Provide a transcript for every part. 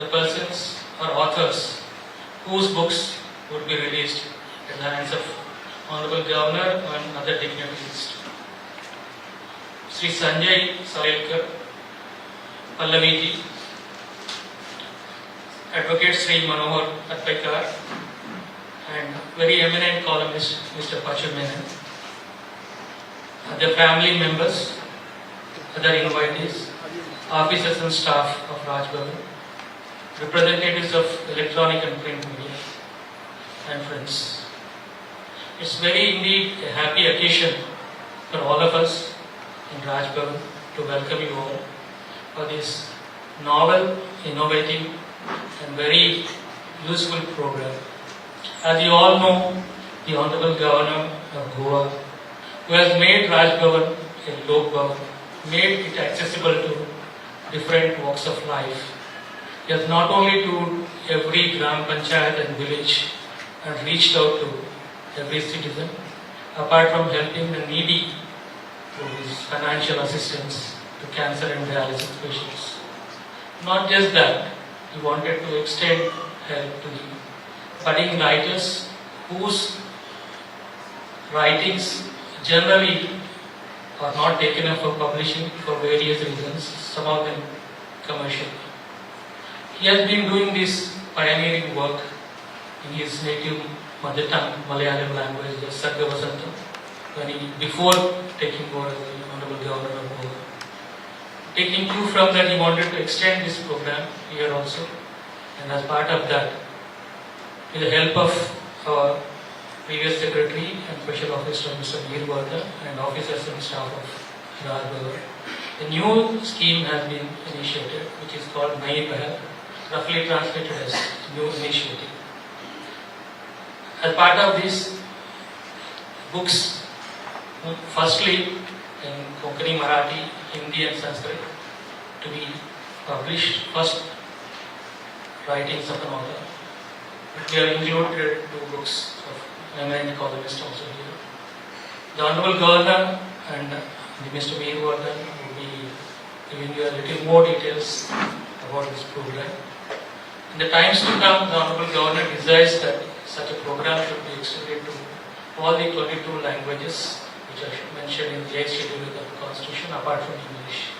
the persons or authors whose books would be released in the hands of Honorable Governor and other dignitaries. Sri Sanjay Salekar, Pallaviji, Advocate Sri Manohar Atpaikar, and very eminent columnist Mr. Pachu Menon, other family members, other invitees, officers and staff of Raj Bhavan, representatives of electronic and print media, and friends. It's very indeed a happy occasion for all of us in Raj Bhavan to welcome you all for this novel, innovative and very useful program. As you all know, the Honorable Governor of Goa, who has made Raj Bhavan a Lok Bhavan, made it accessible to different walks of life. He has not only to every Gram Panchayat and village and reached out to every citizen, apart from helping the needy through his financial assistance to cancer and dialysis patients. Not just that, he wanted to extend help to the budding writers whose writings generally are not taken up for publishing for various reasons, some of them commercial. He has been doing this pioneering work in his native mother tongue, Malayalam language, Sarga Vasanta, when he, before taking over as the Honorable Governor of Goa. Taking cue from that, he wanted to extend this program here also, and as part of that, with the help of our previous Secretary and Special Officer Mr. Veer Varda and officers and staff of Raj Bhavan, a new scheme has been initiated, which is called Nayi Pehal, roughly translated as new initiative. As part of these books, firstly in Konkani, Marathi, Hindi and Sanskrit, to be published, first writings of an author. We have included 2 books of eminent columnists also here. The Honorable Governor and Mr. Veer Vardan will be giving you a little more details about this program. In the times to come, the Honorable Governor desires that such a program should be extended to all the 22 languages which are mentioned in the 8th schedule of the Constitution apart from English.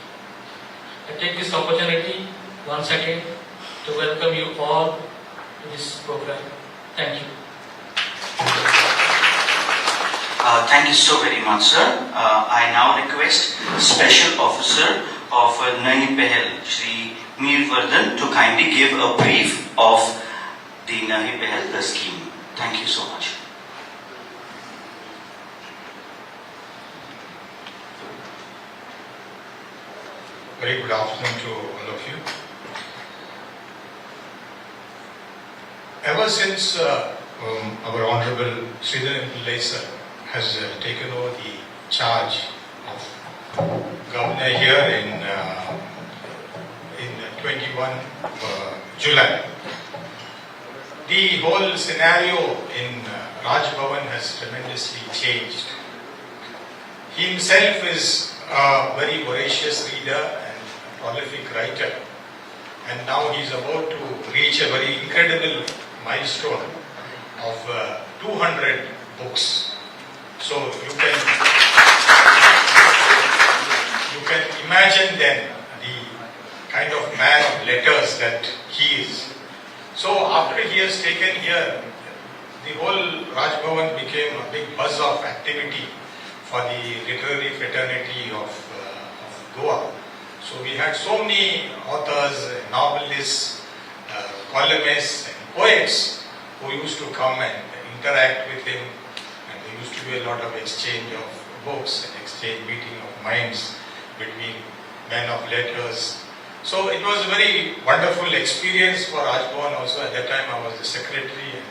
I take this opportunity once again to welcome you all to this program. Thank you. Thank you so very much, sir. I now request Special Officer of Nayi Pehal, Shri Veer Vardan, to kindly give a brief of the Nayi Pehal, the scheme. Thank you so much. Very good afternoon to all of you. Ever since our Honorable Sridharan Pillai sir has taken over the charge of Governor here in 21 July, the whole scenario in Raj Bhavan has tremendously changed. He himself is a very voracious reader and prolific writer, and now he is about to reach a very incredible milestone of 200 books. So you can imagine then the kind of man of letters that he is. So after he has taken here, the whole Raj Bhavan became a big buzz of activity for the literary fraternity of Goa. So we had so many authors, novelists, columnists and poets who used to come and interact with him, and there used to be a lot of exchange of books and exchange meeting of minds between men of letters. So it was a very wonderful experience for Raj Bhavan also. At that time I was the secretary and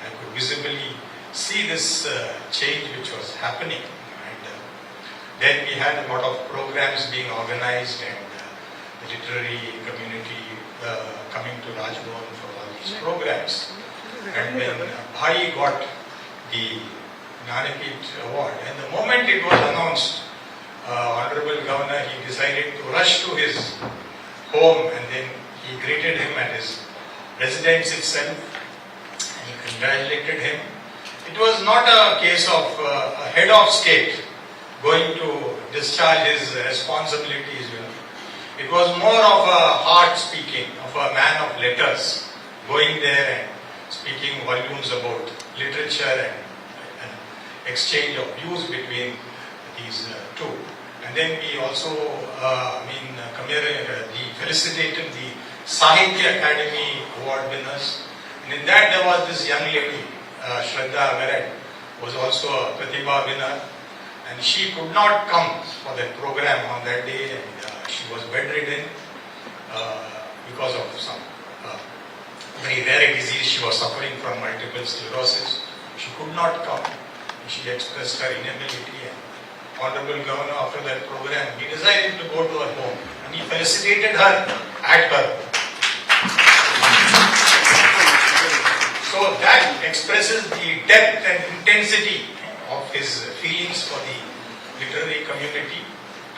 I could visibly see this change which was happening. And then we had a lot of programs being organized, and the literary community coming to Raj Bhavan for all these programs. And when Bhai got the Jnanapith award, and the moment it was announced, Honorable Governor, he decided to rush to his home, and then He greeted him at his residence itself and he congratulated him. It was not a case of a head of state going to discharge his responsibilities. It was more of a heart speaking, of a man of letters, going there and speaking volumes about literature and exchange of views between these two. And then we also, felicitated the Sahitya Academy Award winners. And in that there was this young lady, Shraddha Merit, was also a Pratibha winner. And she could not come for that program on that day, and she was bedridden because of some very rare disease. She was suffering from multiple sclerosis. She could not come. She expressed her inability, and Honorable Governor, after that program, he decided to go to her home and he felicitated her at her. So that expresses the depth and intensity of his feelings for the literary community,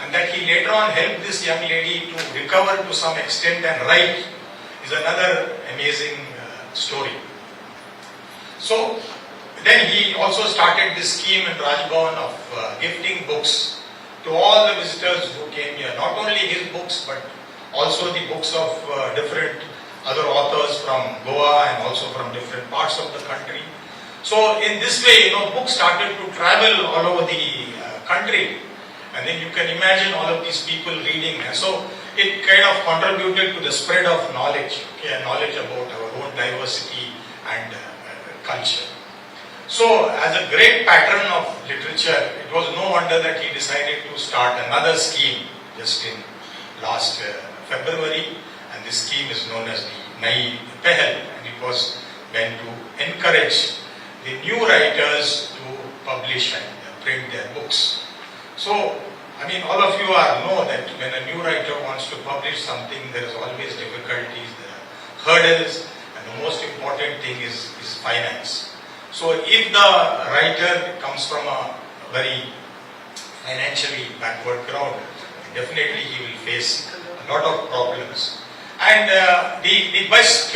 and that he later on helped this young lady to recover to some extent and write is another amazing story. So then he also started this scheme in Raj Bhavan of gifting books to all the visitors who came here. Not only his books, but also the books of different other authors from Goa and also from different parts of the country. So in this way, books started to travel all over the country, and then you can imagine all of these people reading. And so it kind of contributed to the spread of knowledge, knowledge about our own diversity and culture. So as a great patron of literature, it was no wonder that he decided to start another scheme just in last February, and this scheme is known as the Nai Pehal, and it was meant to encourage the new writers to publish and print their books. So, all of you know that when a new writer wants to publish something, there is always difficulties, there are hurdles, and the most important thing is finance. So if the writer comes from a very financially backward crowd, definitely he will face a lot of problems. And the best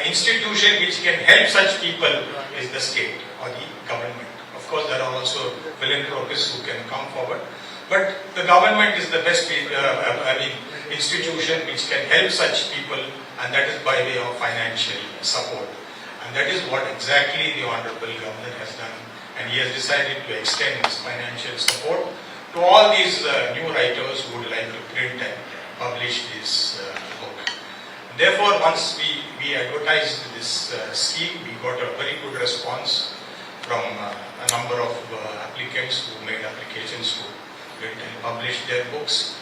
institution which can help such people is the state or the government. Of course, there are also philanthropists who can come forward, but the government is the best institution which can help such people, and that is by way of financial support. And that is what exactly the Honorable Governor has done, and he has decided to extend his financial support to all these new writers who would like to print and publish this book. Therefore, once we advertised this scheme, we got a very good response from a number of applicants who made applications to print and publish their books.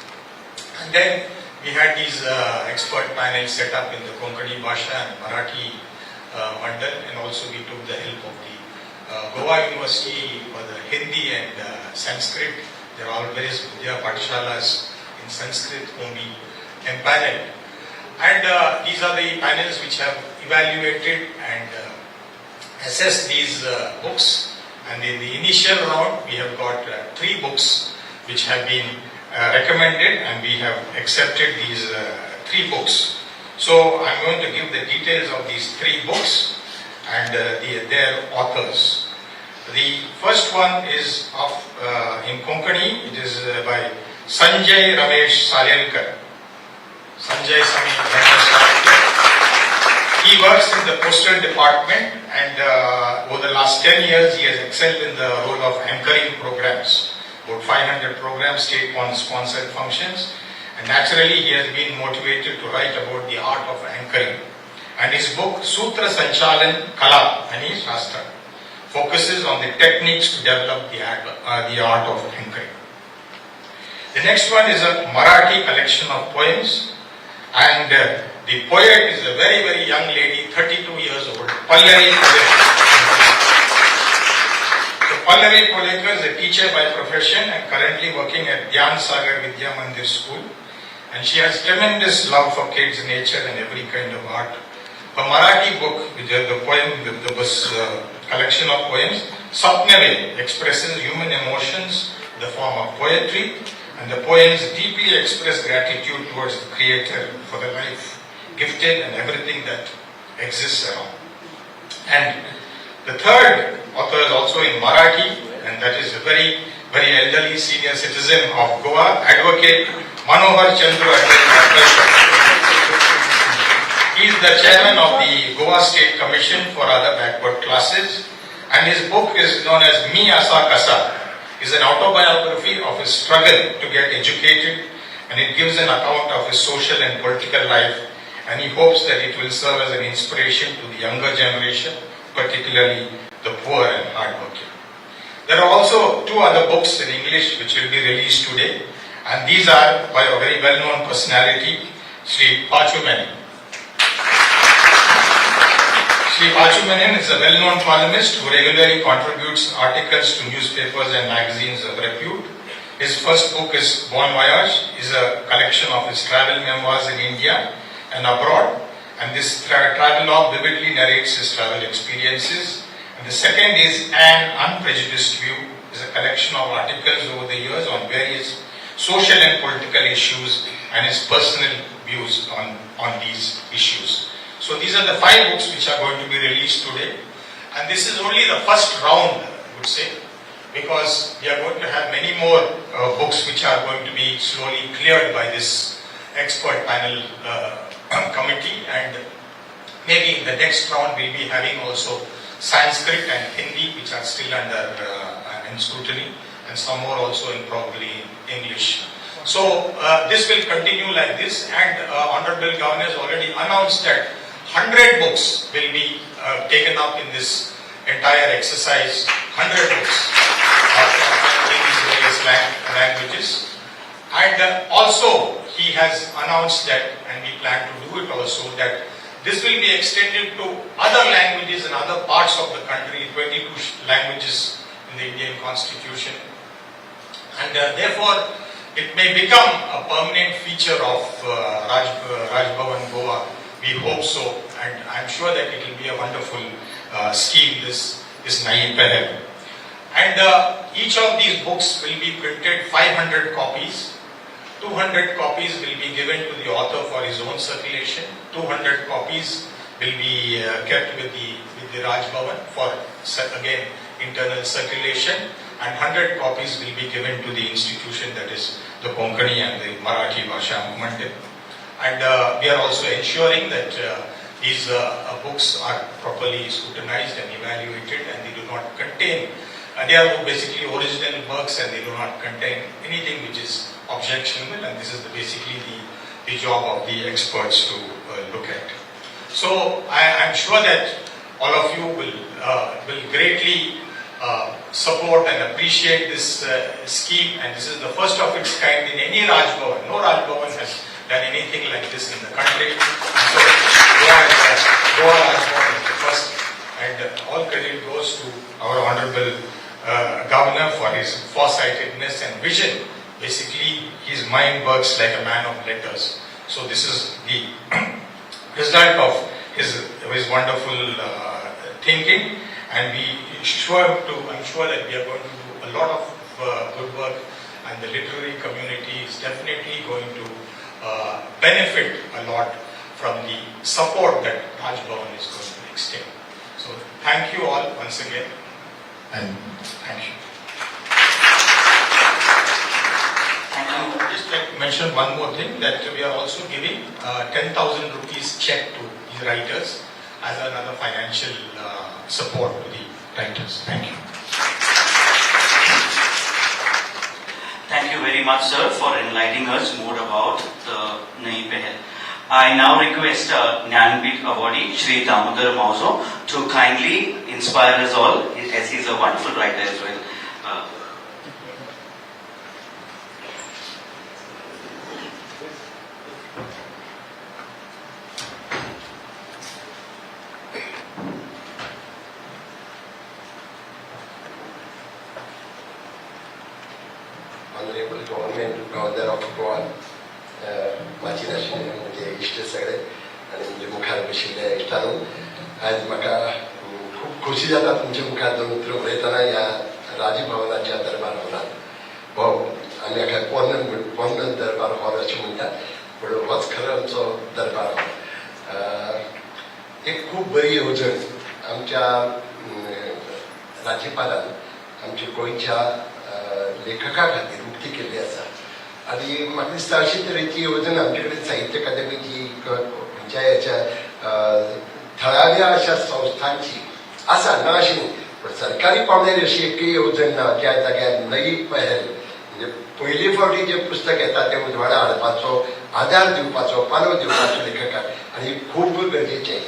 And then we had these expert panels set up in the Konkani Bhasha and Marathi Mandal, and also we took the help of the Goa University for the Hindi and Sanskrit. There are various Vidya Pathshalas in Sanskrit whom we empaneled. And these are the panels which have evaluated and assessed these books. And in the initial round, we have got 3 books which have been recommended, and we have accepted these 3 books. So I'm going to give the details of these 3 books and their authors. The first one is in Konkani. It is by Sanjay Ramesh Salelkar. Sanjay Ramesh Salelkar. He works in the postal department, and over the last 10 years he has excelled in the role of anchoring programs. About 500 programs, state-sponsored functions. And naturally, he has been motivated to write about the art of anchoring. And his book, Sutra Sanchalan Kala Ani Shastra, focuses on the techniques to develop the art of anchoring. The next one is a Marathi collection of poems, and the poet is a very, very young lady, 32 years old, Pallavi Polekar. So Pallavi Polekar is a teacher by profession and currently working at Dhyan Sagar Vidya Mandir School. And she has tremendous love for kids, nature, and every kind of art. Her Marathi book, which is the collection of poems, Sapnave, expresses human emotions in the form of poetry, and the poems deeply express gratitude towards the Creator for the life gifted and everything that exists around. And the third author is also in Marathi, and that is a very, very elderly senior citizen of Goa, Advocate Manohar Chandru. He is the chairman of the Goa State Commission for Other Backward Classes, and his book is known as Mi Asa Kasa. It is an autobiography of his struggle to get educated, and it gives an account of his social and political life, and he hopes that it will serve as an inspiration to the younger generation, particularly the poor and hardworking. There are also two other books in English which will be released today, and these are by a very well-known personality, Sri Pachumenin. Sri Pachumenin is a well-known columnist who regularly contributes articles to newspapers and magazines of repute. His first book is Bon Voyage, is a collection of his travel memoirs in India and abroad, and this travelogue vividly narrates his travel experiences. And the second is An Unprejudiced View, is a collection of articles over the years on various social and political issues and his personal views on these issues. So these are the 5 books which are going to be released today, and this is only the first round, I would say, because we are going to have many more books which are going to be slowly cleared by this expert panel committee, and maybe in the next round we'll be having also Sanskrit and Hindi, which are still under scrutiny, and some more also in probably English. So this will continue like this, and Honorable Governor has already announced that 100 books will be taken up in this entire exercise, 100 books in these various languages. And also he has announced that, and we plan to do it also, that this will be extended to other languages in other parts of the country, 22 languages in the Indian Constitution. And therefore, it may become a permanent feature of Raj Bhavan Goa. We hope so, and I'm sure that it will be a wonderful scheme, this Nayi Pehel. And each of these books will be printed 500 copies. 200 copies will be given to the author for his own circulation. 200 copies will be kept with the Raj Bhavan for, again, internal circulation, and 100 copies will be given to the institution, that is the Konkani and the Marathi Bhasha Mandip. And we are also ensuring that these books are properly scrutinized and evaluated, and they do not contain, they are basically original works, and they do not contain anything which is objectionable, and this is basically the job of the experts to look at. So I am sure that all of you will greatly support and appreciate this scheme, and this is the first of its kind in any Raj Bhavan. No Raj Bhavan has done anything like this in the country. So Goa Raj Bhavan is the first, and all credit goes to our Honorable Governor for his foresightedness and vision. Basically, his mind works like a man of letters. So this is the result of his wonderful thinking, and I'm sure that we are going to do a lot of good work, and the literary community is definitely going to benefit a lot from the support that Raj Bhavan is going to extend. So thank you all once again, and thank you. I would just like to mention one more thing, that we are also giving 10,000 rupees check to the writers as another financial support to the writers. Thank you. Thank you very much, sir, for enlightening us more about the Nayi Pehel. I now request Jnanpith awardee Shri Damodar Mauzo to kindly inspire us all, as he is a wonderful writer as well. Honorable Government, Governor of Goa, माझी नाशिल्ले म्हणजे इश्ट सगळे आणि म्हणजे मुखार बशिल्ले इश्टानो आज म्हाका खूब खोशी जाता तुमच्या मुखार दोन उतरां उलयतना ह्या राज भवनाच्या दरबार हॉलांत. हो आमी हाका पोन्न दरबार हॉल अशें म्हणटात, पूण होच खरो आमचो दरबार हॉल. एक खूब बरी येवजण आमच्या राज्यपालान आमच्या गोंयच्या लेखका खातीर उक्ती केल्ली आसा आनी म्हाका दिसता अशे तरेची येवजण आमचे कडेन साहित्य अकादेमीची खंयच्या हेच्या थळाव्या अशा संस्थांची आसा ना अशी न्ही पण सरकारी पावण्यार अशी एकय येवजण ना ज्या जाग्यार नई पहल म्हणजे पयली फावटी जे पुस्तक येता ते उजवाडा हाडपाचो आदार दिवपाचो पालव दिवपाचो लेखकाक आनी खूब गरजेचें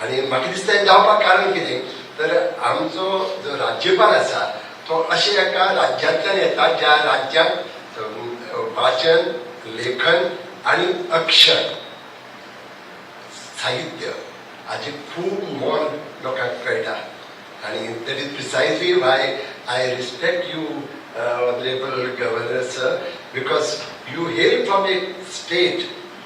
आनी म्हाका दिसता हें जावपाक कारण कितें तर आमचो जो राज्यपाल आसा तो अशे एका राज्यांतल्यान येता ज्या राज्यांत वाचन लेखन आनी अक्षर साहित्य हाचे खूब मोल लोकांक कळटा आनी that is precisely why I respect you honorable Governor sir because you hail from a state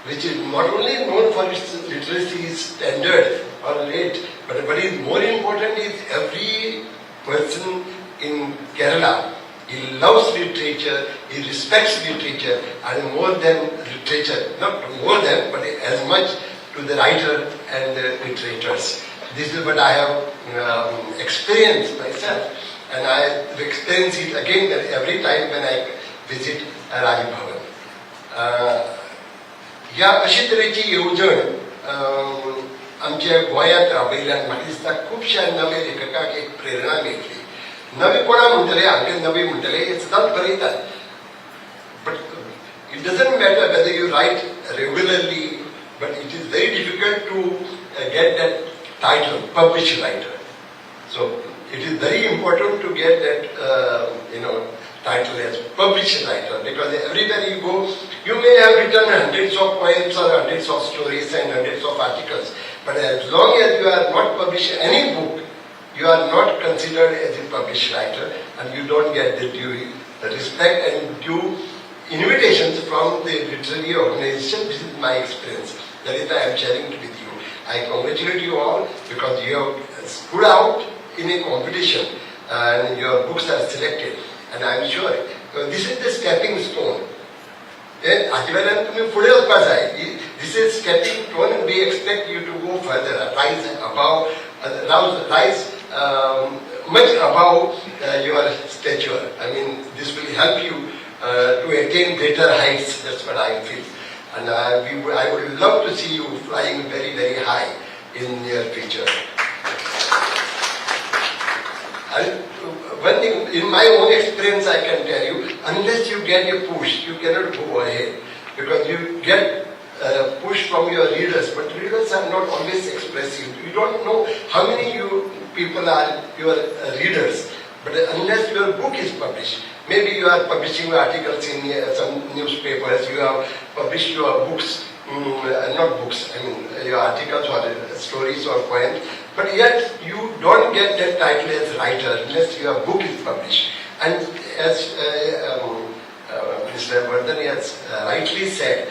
which is not only known for its literacy standard or rate but what is more important is every person in Kerala he loves literature, he respects literature and more than literature, not more than but as much to the writer and the literators. This is what I have experienced myself. And I experience it again every time when I visit Raj Bhavan. ह्या अशे तरेची येवजण आमच्या गोंयांत राबयल्यान म्हाका दिसता खुबश्या नवे लेखकाक एक प्रेरणा मेळटली. नवे कोणा म्हणटले हांगे नवे म्हणटले हे सदांच बरयतात but it doesn't matter whether you write regularly but it is very difficult to get that title published writer. So it is very important to get that title as published writer because everywhere you go you may have written hundreds of poems or hundreds of stories and hundreds of articles but as long as you are not published any book you are not considered as a published writer and you don't get the due respect and due invitations from the literary organization. This is my experience. That is why I am sharing it with you. I congratulate you all because you have stood out in a competition and your books are selected and I am sure this is the stepping stone. हाचे वेल्यान तुमी फुडें वचपाक जाय. This is stepping stone and we expect you to go further, rise above, rise much above your stature. I mean this will help you to attain greater heights. That's what I feel and I would love to see you flying very very high in near future. One thing, in my own experience, I can tell you, unless you get a push, you cannot go ahead. Because you get push from your readers, but readers are not always expressive. You don't know how many people are your readers. But unless your book is published, maybe you are publishing articles in some newspapers, you have published your books, not books, I mean your articles or stories or poems, but yet you don't get that title as writer unless your book is published. And as Mr. Vardhan has rightly said,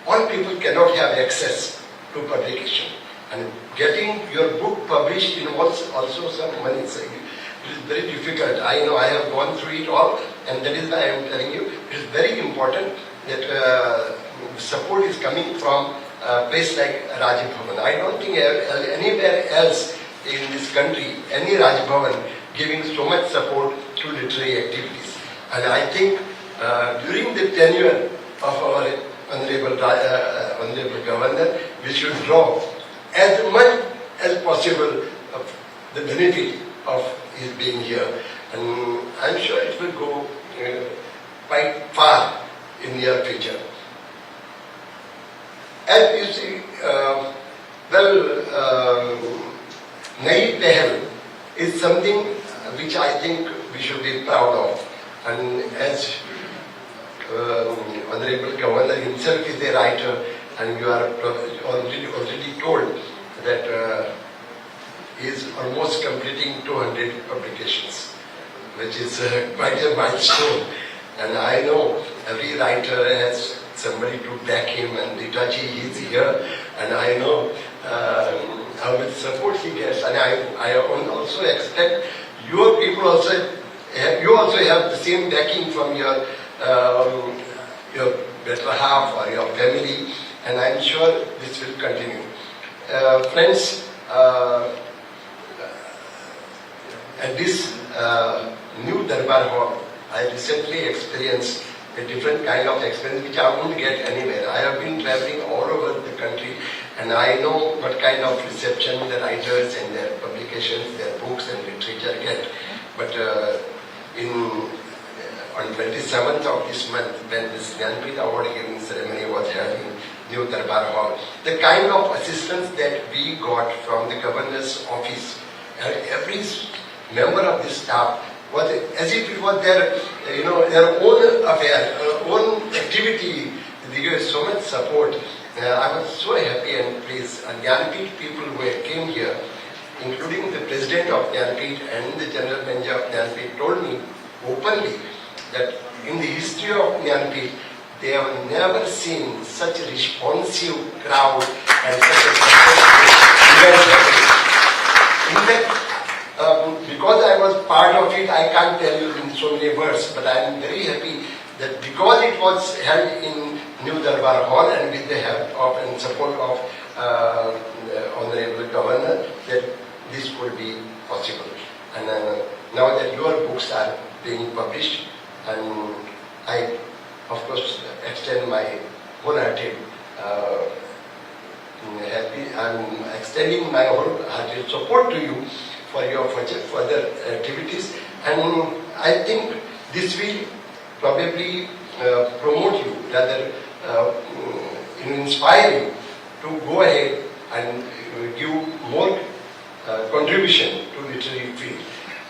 all people cannot have access to publication. And getting your book published involves also some money. So it is very difficult. I know I have gone through it all and that is why I am telling you, it is very important that support is coming from a place like Raj Bhavan. I don't think anywhere else in this country, any Raj Bhavan giving so much support to literary activities. And I think during the tenure of our Honorable Governor, we should draw as much as possible of the benefit of his being here. And I'm sure it will go quite far in near future. As you see, Nai Pehal is something which I think we should be proud of. And as Honorable Governor himself is a writer, and you are already told that he is almost completing 200 publications, which is quite a milestone. And I know every writer has somebody to back him, and Ritaji is here, and I know how much support he gets. And I also expect your people also, you also have the same backing from your better half or your family, and I'm sure this will continue. Friends, at this new Darbar Hall, I recently experienced a different kind of experience which I won't get anywhere. I have been traveling all over the country, and I know what kind of reception the writers and their publications, their books and literature get. But on 27th of this month, when this Jnanpith Award giving ceremony was held in New Darbar Hall, the kind of assistance that we got from the governor's office, every member of the staff, was as if it was their, their own affair, own activity. They gave so much support. I was so happy and pleased. And Jnanpith people who came here, including the president of Jnanpith and the general manager of Jnanpith, told me openly that in the history of Jnanpith, they have never seen such a responsive crowd and such a successful event happening. In fact, because I was part of it, I can't tell you in so many words, but I am very happy that because it was held in New Darbar Hall and with the help of and support of Honorable Governor, that this could be possible. And now that your books are being published, and I, of course, extend my wholehearted I'm extending my wholehearted support to you for your further activities, and I think this will probably promote you, rather inspire you to go ahead and give more contribution to literary field.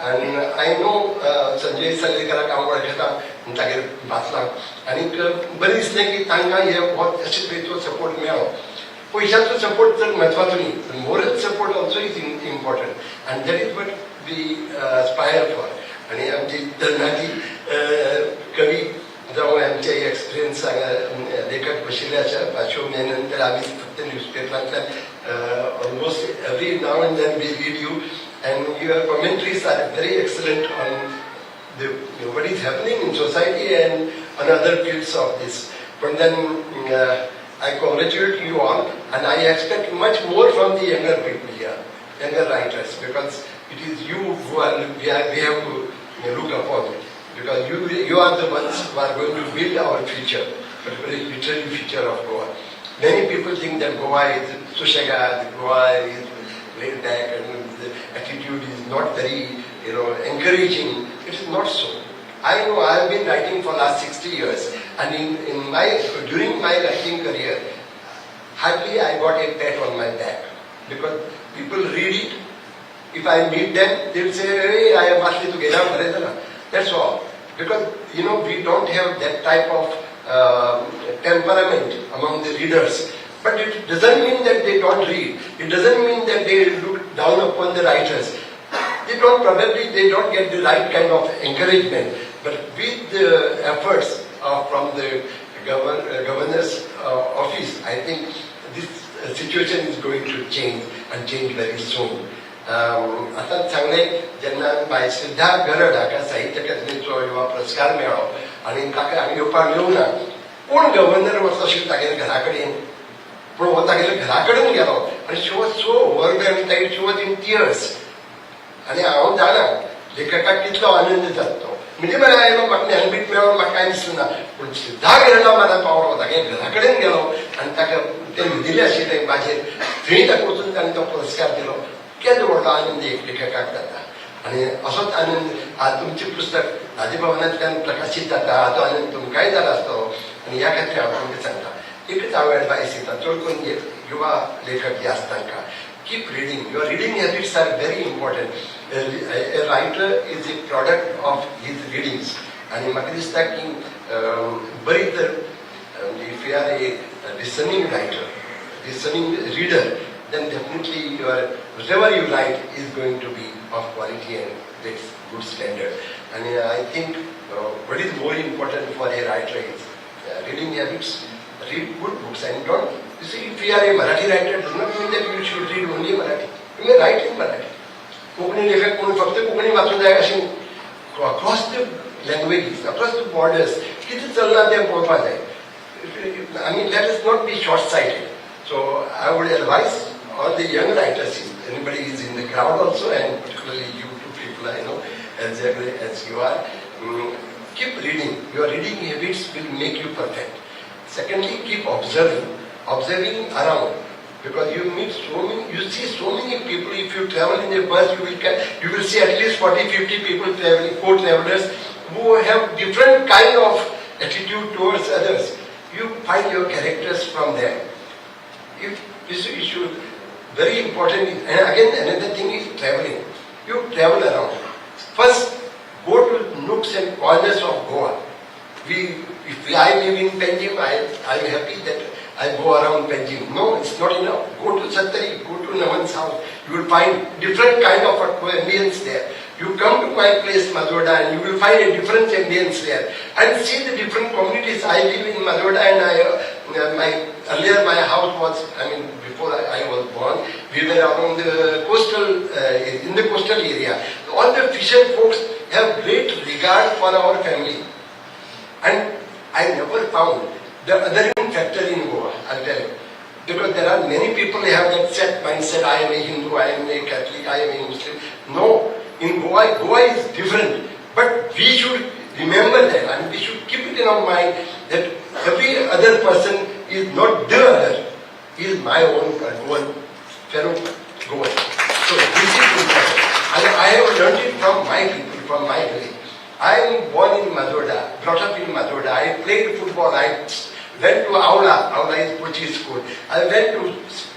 And I know Sanjay Salekara काम वळखता तागेर वाचलां आनी बरें दिसलें की तांकां हे बहुत अशें तरेचो सपोर्ट मेळ्ळो. पयशांचो सपोर्ट तर म्हत्वाचो न्ही, moral support also is important, and that is what we aspire for. आनी आमची तरणाटी कवी जावं आमचे एक्सपिरियन्स लेखक बशिल्ले आसा पांचव्यो मे नंतर आमी फक्त न्यूजपेपरांतल्यान almost every now and then we read you, and your commentaries are very excellent on what is happening in society and on other fields of this. But then I congratulate you all, and I expect much more from the younger people here, younger writers, because it is you who we have to look upon, because you are the ones who are going to build our future, particularly literary future of Goa. Many people think that Goa is Sushagad, Goa is laid back, and the attitude is not very, encouraging. It is not so. I know I have been writing for last 60 years, and during my writing career, hardly I got a pat on my back, because people read it. If I meet them, they will say, "Hey, I am asking to get out." That's all. Because we don't have that type of temperament among the readers. But it doesn't mean that they don't read. It doesn't mean that they look down upon the writers. They don't get the right kind of encouragement. But with the efforts from the governor's office, I think this situation is going to change, and change very soon. आता सांगले जेन्ना bye श्रद्धा गरड हाका साहित्य अकादमीचो युवा पुरस्कार मेळ्ळो आनी ताका हांगा येवपाक मेळूंक ना, पूण गव्हर्नर वचो अशें तागेले घरा कडेन, पूण हो तागेले घरा कडेन गेलो आनी she was so overwhelmed, she was in tears. आनी हांव जाणा लेखकाक कितलो आनंद जाता. म्हणजे म्हळ्यार आयलो म्हाका ज्ञानपीठ मेळोन म्हाका कांय दिसलें ना, पूण श्रद्धा गरडा म्हाका पावलो, तागे घरा कडेन गेलो आनी ताका ते दिले आशिल्ले म्हाजेर, थंय ताका वचून ताणें तो पुरस्कार दिलो. केन्ना व्हडलो आनंद एक लेखकाक जाता. आनी असोच आनंद आज तुमचें पुस्तक राजभवनांतल्यान प्रकाशीत जाता, हाचो आनंद तुमकांय जाला आसतलो. आनी ह्या खातीर हांव तुमकां सांगता, एकच हांव एडवायस दिता, चड करून युवा लेखक जे आसता तांकां, keep reading. Your reading habits are very important. A writer is a product of his readings. And म्हाका दिसता की बरी तर if you are a listening writer, listening reader, then definitely whatever you write is going to be of quality and with good standard. And I think what is more important for a writer is reading habits. Read good books and don't. You see, if you are a Marathi writer, it does not mean that you should read only Marathi. You may write in Marathi. Konkani लेखक कोण फक्त कोंकणी वाचूंक जाय अशें across the languages, across the borders, कितें चल्लां तें पळोवपाक जाय. I mean, let us not be short-sighted. So I would advise all the young writers, if anybody is in the crowd also, and particularly you two people I know, as you are, keep reading. Your reading habits will make you perfect. Secondly, keep observing around. Because you meet you see so many people. If you travel in a bus, you will see at least 40-50 people traveling, co-travelers, who have different kind of attitude towards others. You find your characters from them. If this issue very important, and again another thing is traveling. You travel around. First, go to nooks and corners of Goa. If I live in Panjim, I am happy that I go around Panjim. No, it's not enough. Go to Sattari, go to Naman's house. You will find different kind of ambience there. You come to my place, Madhoda, and you will find a different ambience there. And see the different communities. I live in Madhoda, and earlier my house was, before I was born, we were around the in the coastal area. All the fisher folks have great regard for our family. And I never found the other factor in Goa, I'll tell you. Because there are many people who have that set mindset, I am a Hindu, I am a Catholic, I am a Muslim. No, in Goa is different. But we should remember that, and we should keep it in our mind that every other person is not the other. He is my own fellow Goan. So this is important. And I have learned it from my people, from my village. I am born in Madhoda, brought up in Madhoda. I played football. I went to Aula. Aula is Portuguese school. I went to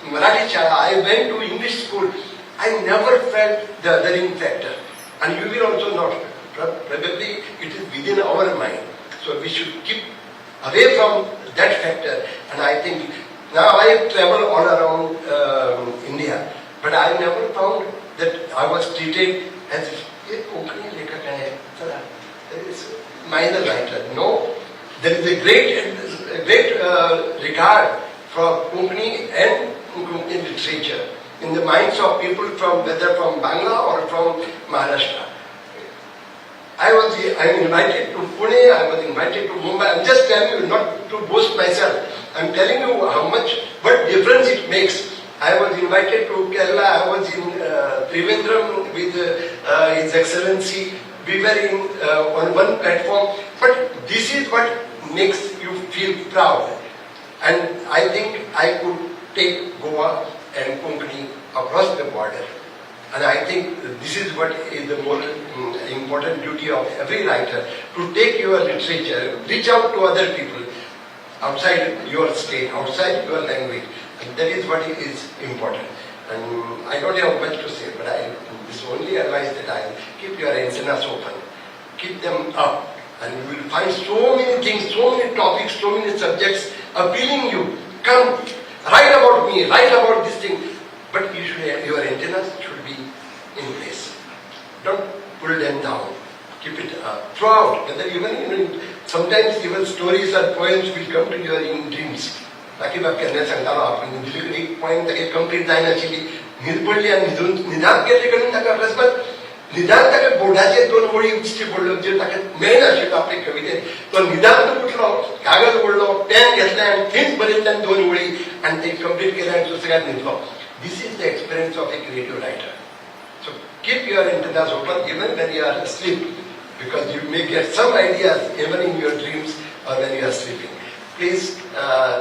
Marathi Chala. I went to English school. I never felt the othering factor. And you will also not. Probably it is within our mind. So we should keep away from that factor. And I think now I travel all around India. But I never found that I was treated as if Konkani lekha hai. There is minor writer. No, there is a great regard for Konkani and Konkani literature in the minds of people whether from Bangla or from Maharashtra. I am invited to Pune, I was invited to Mumbai. I'm just telling you, not to boast myself. I'm telling you what difference it makes. I was invited to Kerala, I was in Trivandrum with His Excellency. We were on one platform, but this is what makes you feel proud. And I think I could take Goa and Konkani across the border. And I think this is what is the more important duty of every writer, to take your literature, reach out to other people outside your state, outside your language. And that is what is important. And I don't have much to say, but this only advice that I keep your antennas open, keep them up, and you will find so many things, so many topics, so many subjects appealing you. Come, write about me, write about this thing, but your antennas should be in place. Don't pull them down. Keep it up. Throughout, whether even sometimes even stories or poems will come to you in dreams. बाकी बात करण्यास सांगतालो आपण दिल्लीकडे एक point ताका complete जायना आशिल्ली न्हीद पडली आनी निदान केले कडेन ताका अकस्मात निदान ताका बोर्डाचेर 2 वळी दिश्टी पडल्यो जे ताका मेळनाशिल्लो आपले कवितेन तो निदान तो उठलो कागद ओडलो पेन घेतलें आनी थंयच बरयल्ल्यान 2 वळी आनी ते कंप्लीट केले आनी सुसेगाद न्हिदलो. This is the experience of a creative writer. So keep your antennas open even when you are asleep, because you may get some ideas even in your dreams or when you are sleeping. Please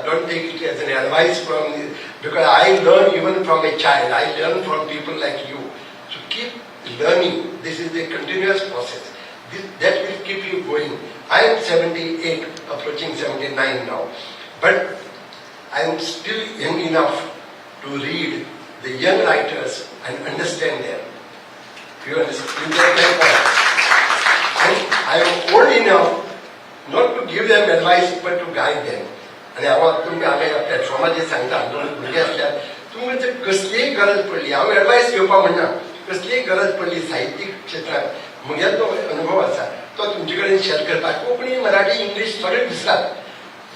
don't take it as an advice from me, because I learn even from a child. I learn from people like you. So keep learning. This is a continuous process. That will keep you going. I am 78, approaching 79 now. But I am still young enough to read the young writers and understand them. You understand? You get my point. And I am old enough not to give them advice, but to guide them. आणि तुम्ही हांवें प्लॅटफॉर्मार जे सांगता भुरगे आसल्यार तुमकां जर कसलीय गरज पडली, हांव एडवायस घेवपा म्हणना, कसलीय गरज पडली साहित्यीक क्षेत्रांत म्हगेलो तो अनुभव आसा तो तुमचे कडेन शेअर करपाक. कोंकणी, मराठी, इंग्लीश सगळे विसरात.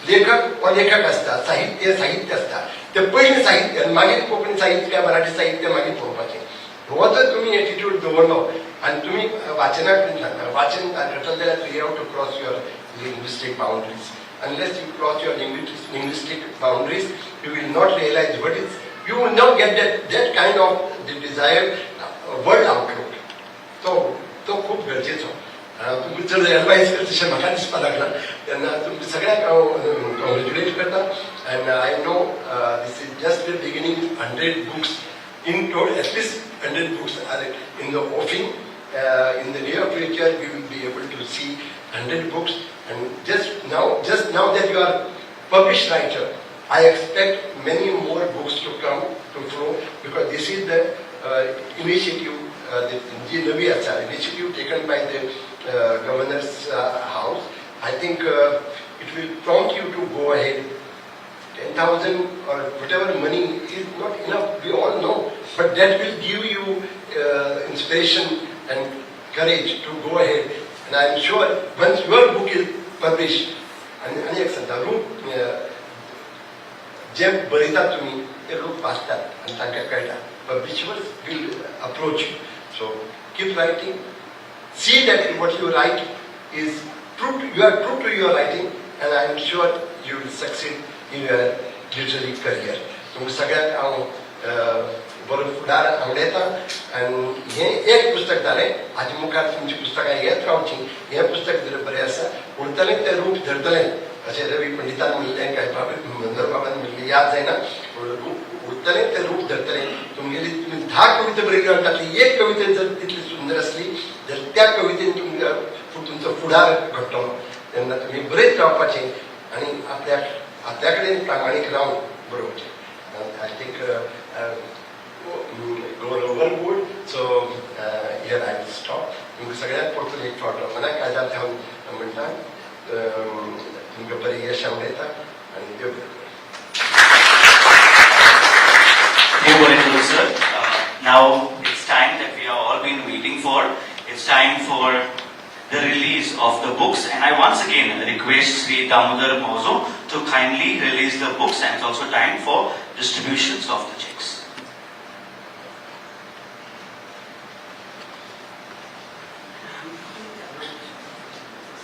लेखक हो लेखक आसता, साहित्य आसता. ते पयलीं साहित्य आनी मागीर कोंकणी साहित्य काय मराठी साहित्य मागीर पळोवपाचें. हो जर तुमी एटिट्यूड दवरलो आनी तुमी वाचनाक वाचन करतले जाल्यार you have to cross your linguistic boundaries. unless you cross your linguistic boundaries, you will not realize what is, you will not get that kind of the desired world outlook. तो खूप गरजेचो. तुम्ही जर एडवाइस करता तशें म्हाका दिसपाक लागला तेन्ना तुमकां सगळ्यांक हांव कॉंग्रेच्युलेट करता. And I know this is just the beginning. 100 books in total, at least 100 books are in the offing. In the near future we will be able to see 100 books. And just now that you are published writer, I expect many more books to come to flow, because this is the initiative, the Navi Achar initiative taken by the governor's house. I think it will prompt you to go ahead. 10,000 or whatever money is not enough, we all know, but that will give you inspiration and courage to go ahead. And I am sure once your book is published, आणि एक सांगता रूप जे बरयतात तुमी ते लोक वाचतात आनी तांकां कळटा. Publishers will approach you. So keep writing. See that what you write is true. You are true to your writing, and I am sure you will succeed in your literary career. तुमकां सगळ्यांक हांव बरो फुडार आवडयता. आनी हें एक पुस्तक जालें. हाजे मुखार तुमची पुस्तकां येत रावची. हें पुस्तक जर बरें आसा, उरतलें तें रूप धरतलें. अशें रवी पंडितान म्हणलें, काय मंदर बाबान म्हणलें, याद जायना. उरतलें तें रूप धरतलें. तुमगेली तुमी 10 कविता बरयल्यो तातली एक कविता जर तितली सुंदर आसली जाल्यार त्या कवितेन तुमचो फुडार घडटलो. तेन्ना तुमी बरयत रावपाचें आनी आपल्या कडेन प्रामाणीक रावन बरोवचें. I think going overboard, so here I will stop. तुमकां सगळ्यांक परतून एक फावट मनाक काळजांत हांव म्हणटा, तुमकां बरें यश आवडयता आनी देव बरें करूं. Sir. Now it's time that we have all been waiting for. It's time for the release of the books, and I once again request Sri Damodar Mauzo to kindly release the books, and it's also time for distributions of the checks.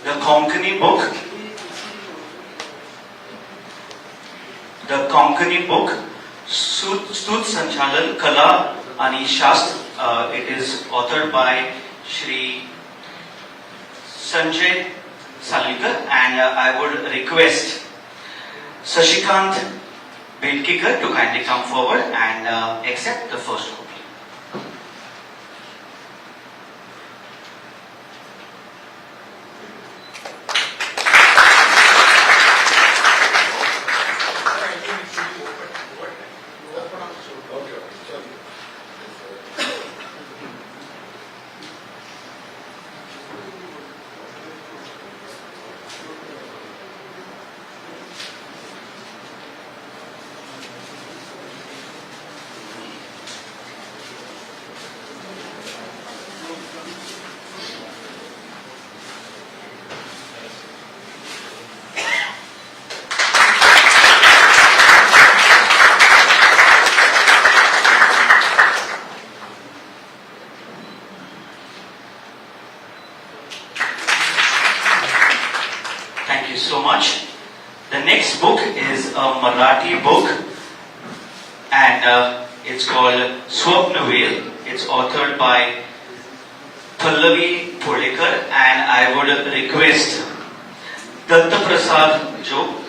The Konkani book, Stud Sanchalan Kala Ani Shastra. It is authored by Shri Sanjay Salkar, and I would request Sashikant Bedkikar to kindly come forward and accept the first copy. So much. The next book is a Marathi book, and it's called Swapnavel. It's authored by Pallavi Podekar, and I would request Datta Prasad Jo.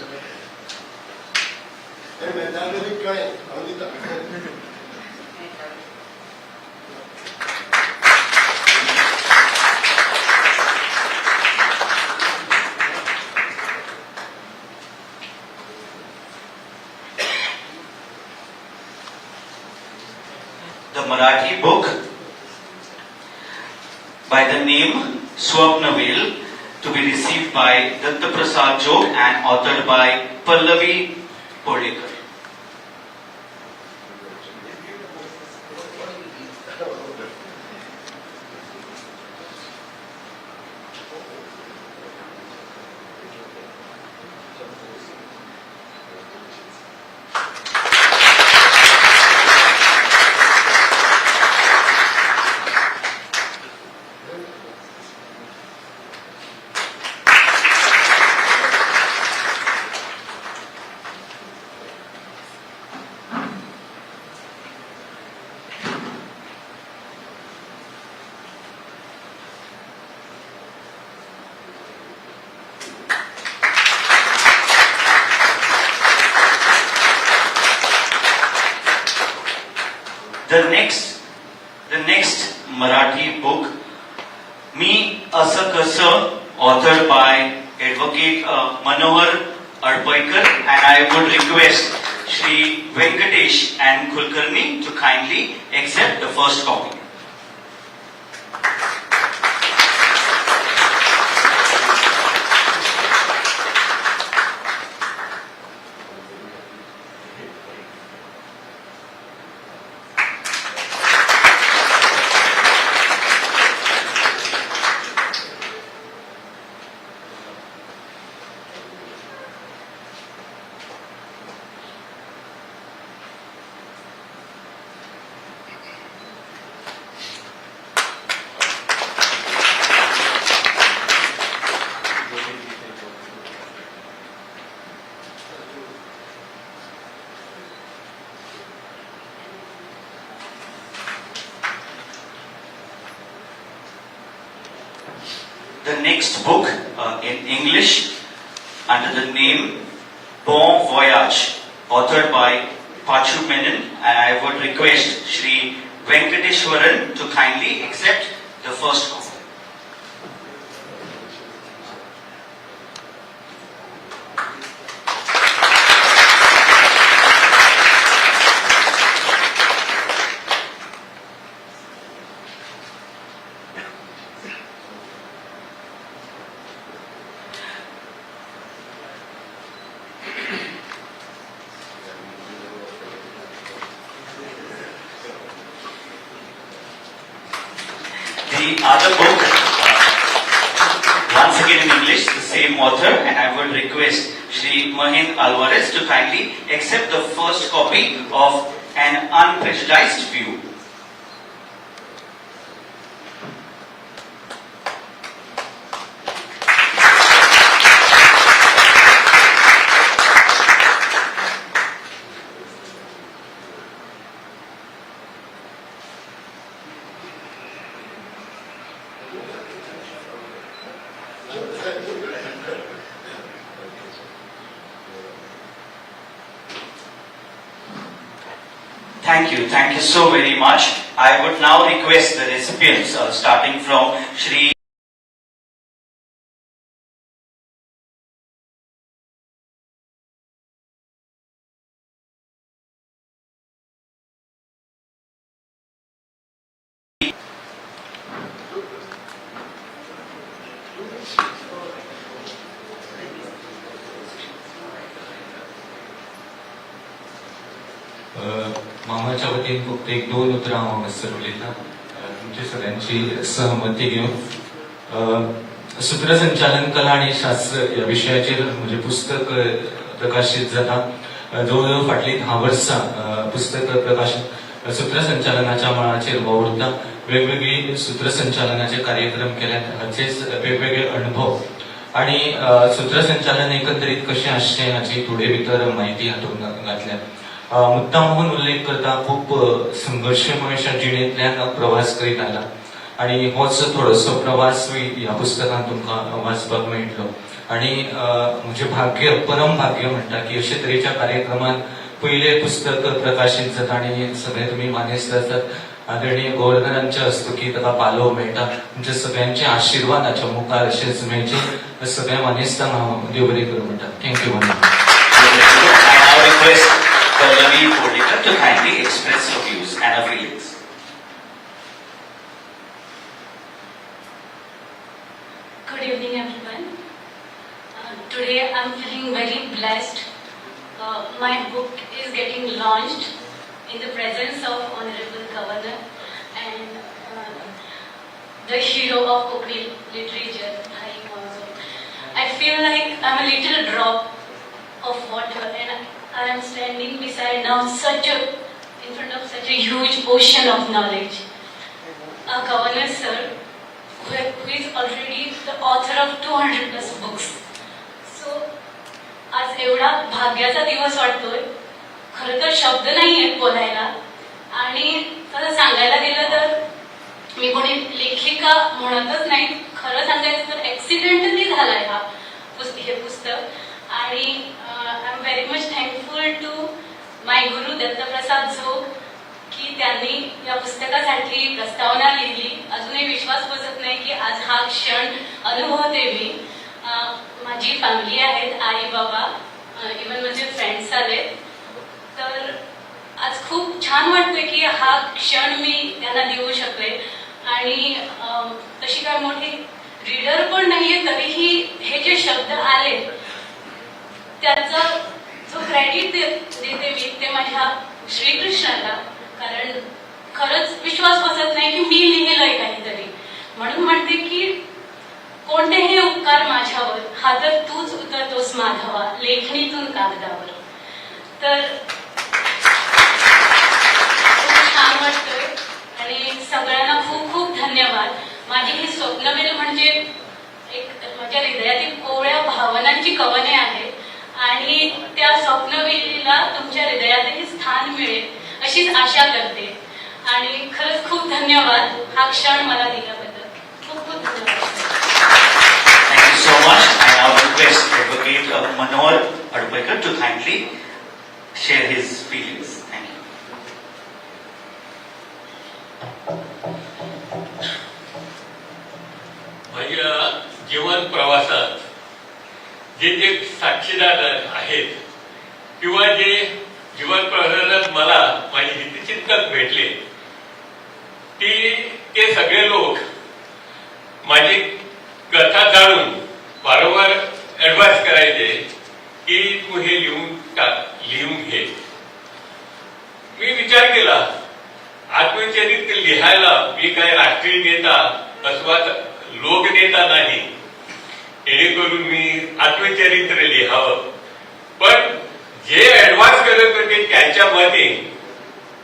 The Marathi book by the name Swapnavel, to be received by Datta Prasad Jog and authored by Pallavi Podekar. The next Marathi book, Me Asa Kasa, authored by Advocate Manohar Arpaikar, and I would request Shri Venkatesh and Kulkarni to kindly accept the first copy. The next book in English under the name Bon Voyage, authored by Pachu Menon, and I would request Shri Venkateshwaran to kindly accept the first copy. The other book, once again in English, the same author, and I would request Shri Mahin Alvarez to kindly accept the first copy of An Unprejudiced View. Thank you so very much. I would now request the recipients, starting from Shri मामाच्या वतीन फक्त एक दोन उतरां हांव हांगासर उलयतां तुमच्या सगळ्यांची सहमती घेवन सूत्रसंचालन कला आणि शास्त्र ह्या विशयाचेर म्हजें पुस्तक प्रकाशीत जाता. जवळ फाटलीं 10 वर्सां पुस्तक प्रकाशन सूत्रसंचालनाच्या मळाचेर वावुरता. वेगवेगळी सूत्रसंचालनाचे कार्यक्रम केल्यात, हाचेच वेगवेगळे अनुभव आणि सूत्रसंचालन एकंदरीत कशें आसचें हाची थोडे भितर म्हायती हातूंत घातल्या. मुद्दामून उल्लेख करता खूप संघर्षमय जिणेंतल्यान प्रवास करीत आला आणि होच थोडोसो प्रवास ह्या पुस्तकांत तुमकां वाचपाक मेळटलो. आणि म्हजें भाग्य, परम भाग्य म्हणटा की अशे तरेच्या कार्यक्रमांत पयलें पुस्तक प्रकाशीत जाता आणि सगळे तुमी मानेस्त आसात. आदरणीय गव्हर्नरांच्या हस्तुकी ताका पालव मेळटा. तुमच्या सगळ्यांचे आशिर्वादाच्या मुखार अशेंच मेळचे सगळ्या मानेस्तांक हांव देव बरें करूं म्हणटा. Thank you Pallavi Kodikar to kindly express her views and her feelings. Good evening, everyone. Today I'm feeling very blessed. My book is getting launched in the presence of Honorable Governor and the hero of Konkani literature. I feel like I'm a little drop of water and I am standing beside now in front of such a huge ocean of knowledge. Our Governor Sir, who is already the author of 200 plus books. So, आज एवढा भाग्याचा दिवस वाटतोय. खरं तर शब्द नाही आहेत बोलायला आणि तसं सांगायला गेलं तर मी कोणी लेखिका म्हणतच नाही. खरं सांगायचं तर ऍक्सिडेंटली झालाय हे पुस्तक. आणि I am very much thankful to my guru Dattaprasad जोग की त्यांनी या पुस्तकासाठी प्रस्तावना लिहिली. अजूनही विश्वास बसत नाही की आज हा क्षण अनुभवते मी. माझी फॅमिली आहेत, आई बाबा, इव्हन माझे फ्रेंड्स आलेत. तर आज खूप छान वाटतंय की हा क्षण मी त्यांना देऊ शकले. आणि तशी काय मोठी रीडर पण नाहीये, तरीही हे जे शब्द आले त्याचा जो क्रेडिट देते मी ते माझ्या श्रीकृष्णाला. कारण खरंच विश्वास बसत नाही की मी लिहिलंय काहीतरी. म्हणून म्हणते की कोणतेही उपकार माझ्यावर, हा तर तूच उतरतोस माधवा लेखणीतून कागदावर. तर खूप छान वाटतंय आणि सगळ्यांना खूप खूप धन्यवाद. माझी ही स्वप्नवेल म्हणजे एक माझ्या हृदयातील कोवळ्या भावनांची कवने आहेत आणि त्या स्वप्नवेलीला तुमच्या हृदयातही स्थान मिळेल अशीच आशा करते. आणि खरंच खूप धन्यवाद हा क्षण मला दिल्याबद्दल. खूप खूप धन्यवाद. Thank you so much. I now request Advocate Manor Advocate to kindly share his feelings. Thank you. माझ्या जीवन प्रवासात जे जे साक्षीदार आहेत किंवा जे जीवन प्रवासात मला माझे हितचिंतक भेटले ते सगळे लोक माझी कथा जाणून वारंवार ऍडवाइस करायचे की तू हे लिहून घे. मी विचार केला आत्मचरित्र लिहायला मी काय राष्ट्रीय नेता अथवा लोकनेता नाही, जेणेकरून मी आत्मचरित्र लिहावं. पण जे ऍडव्हान्स करत होते त्याच्यामध्ये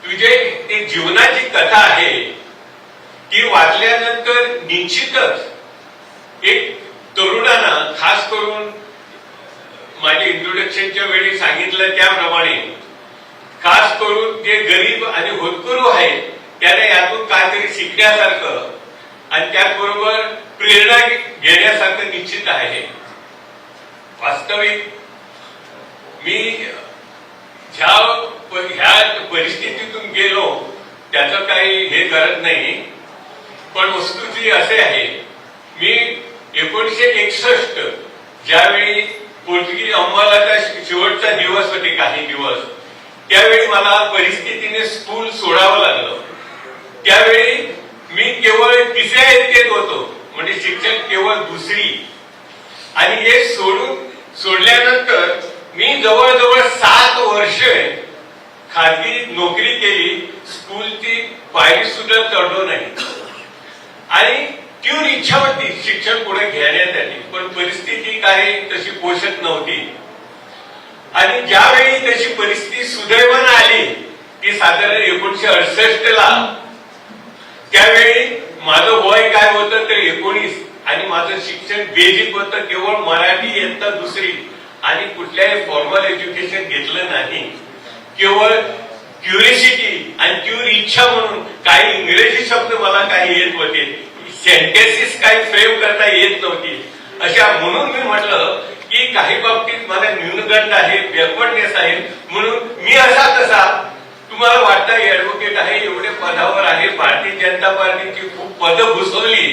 तुझे ते जीवनाची कथा आहे ती वाचल्यानंतर निश्चितच एक तरुणांना, खास करून माझ्या इंट्रोडक्शनच्या वेळी सांगितलं त्याप्रमाणे, खास करून जे गरीब आणि होतकरू आहेत त्यांना यातून काहीतरी शिकण्यासारखं आणि त्याचबरोबर प्रेरणा घेण्यासारखं निश्चित आहे. वास्तविक मी ह्या परिस्थितीतून गेलो त्याचं काही हे करत नाही. पण वस्तुस्थिती असे आहे, मी 1961 ज्यावेळी पोर्तुगीज अंमलाचा शेवटचा दिवस होते काही दिवस, त्यावेळी मला परिस्थितीने स्कूल सोडावं लागलं. त्यावेळी मी केवळ 3ऱ्या इयत्तेत होतो, म्हणजे शिक्षण केवळ 2री. आणि हे सोडल्यानंतर मी जवळजवळ 7 वर्ष खाजगी नोकरी केली. स्कूलची पायरी सुद्धा चढलो नाही. आणि तीव्र इच्छा होती शिक्षण पुढे घेण्यासाठी, पण परिस्थिती काही तशी पोषक नव्हती. आणि ज्यावेळी तशी परिस्थिती सुदैवानं आली ती साधारण 1968 त्यावेळी माझं वय काय होतं तर 19 आणि माझं शिक्षण बेसिक होतं, केवळ मराठी इयत्ता 2री आणि कुठल्याही फॉर्मल एज्युकेशन घेतलं नाही. केवळ क्युरिसिटी आणि तीव्र इच्छा म्हणून काही इंग्रजी शब्द मला काही येत होते, सेंटेन्सेस काही फ्रेम करता येत नव्हती. अशा म्हणून मी म्हटलं की काही बाबतीत मला न्यूनगंड आहे, बॅकवर्डनेस आहे, म्हणून मी असा कसा. तुम्हाला वाटतं ऍडव्होकेट आहे, एवढे पदावर आहे, भारतीय जनता पार्टीची खूप पदं घुसवली,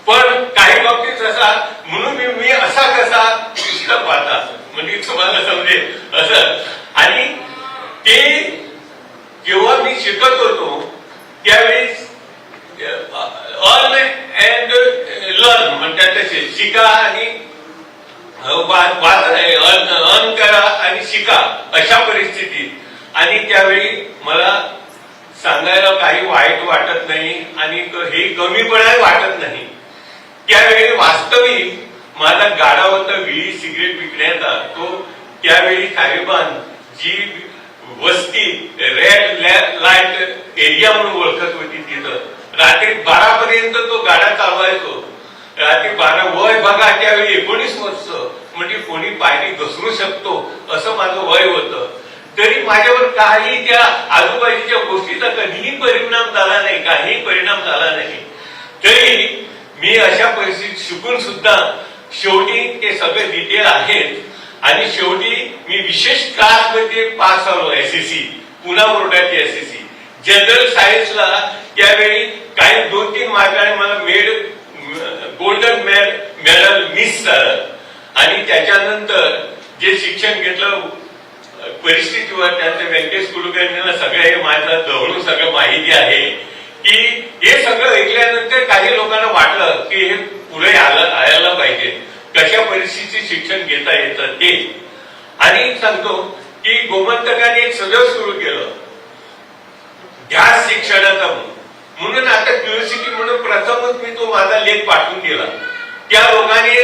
पण काही बाबतीत असा म्हणून मी असा कसा पुस्तक पाहता म्हणजे तुम्हाला समजेल असं. आणि ते जेव्हा मी शिकत होतो त्यावेळी अर्न अँड लर्न म्हणतात तसे, शिका आणि अर्न करा आणि शिका अशा परिस्थितीत. आणि त्यावेळी मला सांगायला काही वाईट वाटत नाही आणि हे कमीपणा वाटत नाही. त्यावेळी वास्तविक माझा गाडा होता विडी सिगरेट विकण्याचा. तो त्यावेळी तालिबान जी वस्ती रेड लाईट एरिया म्हणून ओळखत होती, तिथं रात्री 12 पर्यंत तो गाडा चालवायचो. रात्री 12 वय बघा त्यावेळी 19 वर्ष, म्हणजे कोणी पायरी घसरू शकतो असं माझं वय होतं. तरी माझ्यावर काही त्या आजूबाजूच्या गोष्टीचा कधीही परिणाम झाला नाही, काहीही परिणाम झाला नाही. तरी मी अशा परिस्थितीत शिकून सुद्धा शेवटी ते सगळे डिटेल आहेत. आणि शेवटी मी विशेष क्लासमध्ये पास झालो, SSC पुणा बोर्डाची SSC, जनरल सायन्सला त्यावेळी काही 2-3 मार्काने मला गोल्डन मेडल मिस झालं. आणि त्याच्यानंतर जे शिक्षण घेतलं परिस्थितीवर त्यांचं व्यंकटेश कुलकर्णीला सगळं हे माझं जवळून सगळं माहिती आहे की हे सगळं ऐकल्यानंतर काही लोकांना वाटलं की हे पुढे यायला पाहिजे, कशा परिस्थितीत शिक्षण घेता येतं ते. आणि सांगतो की गोमंतकाने एक सगळं सुरू केलं ध्यास शिक्षणाचा म्हणून. आता क्युरिओसिटी म्हणून प्रथमच मी तो माझा लेख पाठवून दिला. त्या लोकांनी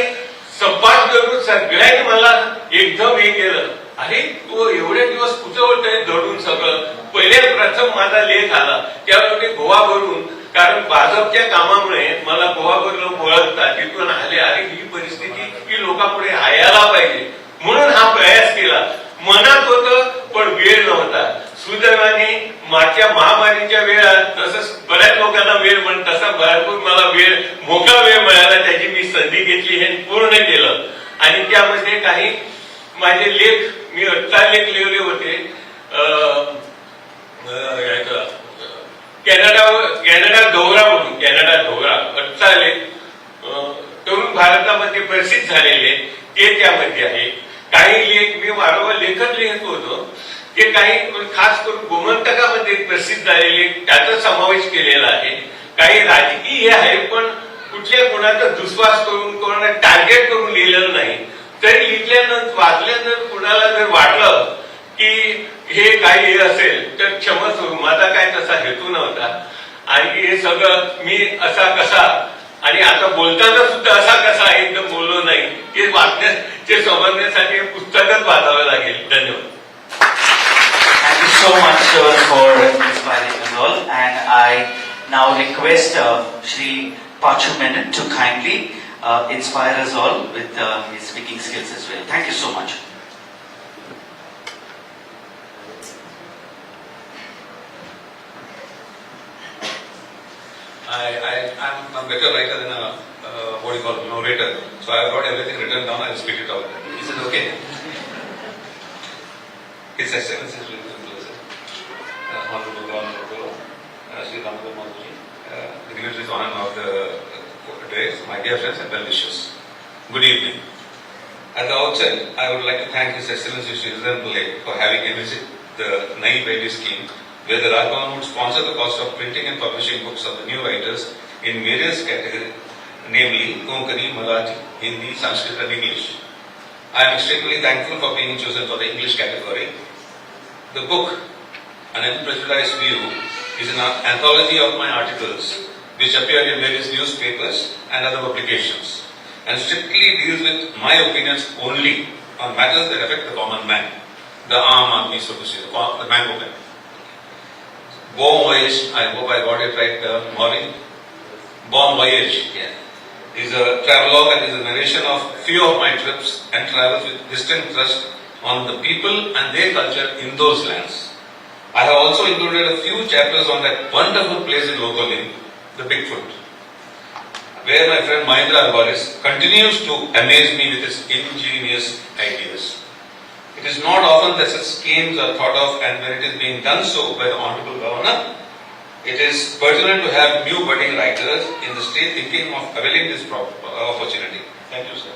संपाद करून सगळ्यांनी मला एकदम हे केलं, अरे तू एवढे दिवस कुठं होतंय दडून सगळं. पहिले प्रथम माझा लेख आला त्यावेळी गोवा भरून, कारण भाजपच्या कामामुळे मला गोवा भरून ओळखतात, तिथून आले अरे ही परिस्थिती ही लोकांपुढे यायला पाहिजे म्हणून हा प्रयास केला. मनात होतं पण वेळ नव्हता. सुदैवाने मागच्या महामारीच्या वेळात तसंच बऱ्याच लोकांना वेळ तसा भरपूर मला मोकळा वेळ मिळाला, त्याची मी संधी घेतली हे पूर्ण केलं. आणि त्यामध्ये काही माझे लेख मी 18 लेख लिहिले होते. कॅनडा ढोगरा म्हणून, कॅनडा ढोगरा 18 लेख तरुण भारतामध्ये प्रसिद्ध झालेले ते त्यामध्ये आहे. काही लेख मी वारंवार लेखन लिहित होतो ते काही खास करून गोमंतकामध्ये प्रसिद्ध झालेले त्याचा समावेश केलेला आहे. काही राजकीय आहे पण कुठल्या कोणाचा दुस्वास करून कोणाला टार्गेट करून लिहिलेलं नाही. तरी लिहिल्यानंतर वाचल्यानंतर कुणाला जर वाटलं की हे काही हे असेल तर क्षमस्व, माझा काय तसा हेतू नव्हता. आणि हे सगळं मी असा कसा आणि आता बोलताना सुद्धा असा कसा एकदम बोललो नाही, ते वाचण्याचे समजण्यासाठी पुस्तकच वाचावं लागेल. धन्यवाद. Thank you so much, sir, for inspiring us all. And I now request Shri Pachu Menon to kindly inspire us all with his speaking skills as well. Thank you so much. I'm a better writer than a what do you call it, narrator. So I've got everything written down. I'll speak it out. Is it okay? His Excellency Sri Honorable Governor Sri Ramadan Mohanji, dignitaries on and off the days, my dear friends and well wishers. Good evening. At the outset, I would like to thank His Excellency Sri Rizwan Pillai for having envisaged the Nai Bailey scheme, where the Raj Bhavan would sponsor the cost of printing and publishing books of the new writers in various categories, namely Konkani, Marathi, Hindi, Sanskrit and English. I am extremely thankful for being chosen for the English category. The book, An Unprejudiced View, is an anthology of my articles which appear in various newspapers and other publications, and strictly deals with my opinions only on matters that affect the common man, the Aam Aadmi, so to say, the mango man. Bon Voyage, I hope I got it right, Maureen. Bon Voyage is a travelogue and is a narration of few of my trips and travels with distinct thrust on the people and their culture in those lands. I have also included a few chapters on that wonderful place in Lokolim, the Bigfoot, where my friend Mahendra Alvarez continues to amaze me with his ingenious ideas. It is not often that such schemes are thought of, and when it is being done so by the Honorable Governor, it is pertinent to have new budding writers in the state thinking of availing this opportunity. Thank you, sir.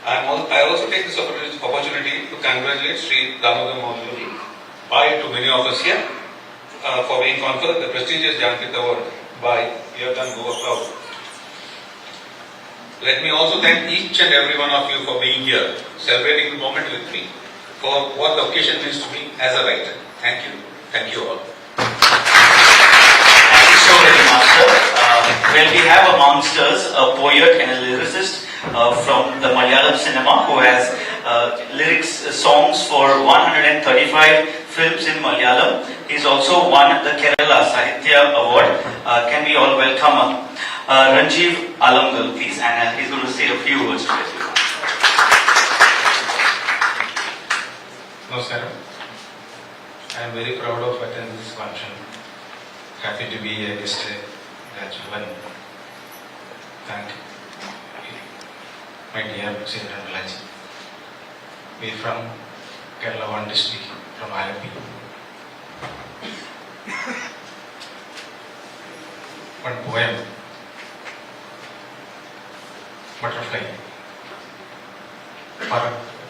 I also take this opportunity to congratulate Sri Damodaran Mohanji, bye to many of us here, for being conferred the prestigious Jnanpith Award by you have done Goa proud. Let me also thank each and every one of you for being here, celebrating the moment with me, for what the occasion means to me as a writer. Thank you. Thank you all. Thank you so very much, sir. Well, we have amongst us a poet and a lyricist from the Malayalam cinema who has songs for 135 films in Malayalam. He's also won the Kerala Sahitya Award. Can we all welcome Ranjiv Alamgal, please, and he's going to say a few words to everyone. Namaskaram. I am very proud of attending this function. Happy to be here yesterday. Thank you, my dear Sri Ramaji. We are from Kerala, one district, from IIP. one poem, Butterfly.